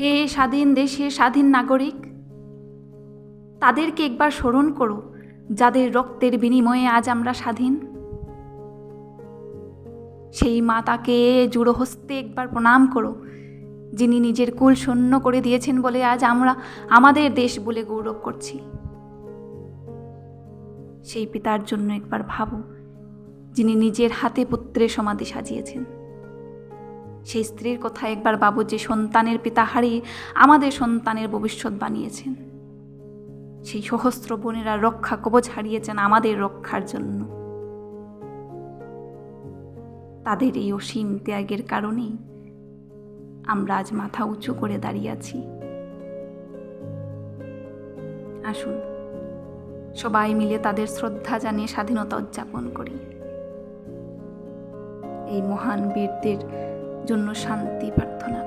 হে স্বাধীন দেশের স্বাধীন নাগরিক, তাদেরকে একবার স্মরণ করো যাদের রক্তের বিনিময়ে আজ আমরা স্বাধীন। সেই মাতাকে জুড়ো হস্তে একবার প্রণাম করো, যিনি নিজের কুল শূন্য করে দিয়েছেন বলে আজ আমরা আমাদের দেশ বলে গৌরব করছি। সেই পিতার জন্য একবার ভাবো, যিনি নিজের হাতে পুত্রের সমাধি সাজিয়েছেন। সেই স্ত্রীর কথা একবার ভাবো, যে সন্তানের পিতা হারিয়ে আমাদের সন্তানের ভবিষ্যৎ বানিয়েছেন। সেই সহস্র বোনেরা রক্ষা কবচ হারিয়েছেন আমাদের রক্ষার জন্য। তাদের এই অসীম ত্যাগের কারণেই আমরা আজ মাথা উঁচু করে দাঁড়িয়ে আছি। আসুন সবাই মিলে তাদের শ্রদ্ধা জানিয়ে স্বাধীনতা উদযাপন করি। এই মহান বীরদের জন্য শান্তি প্রার্থনা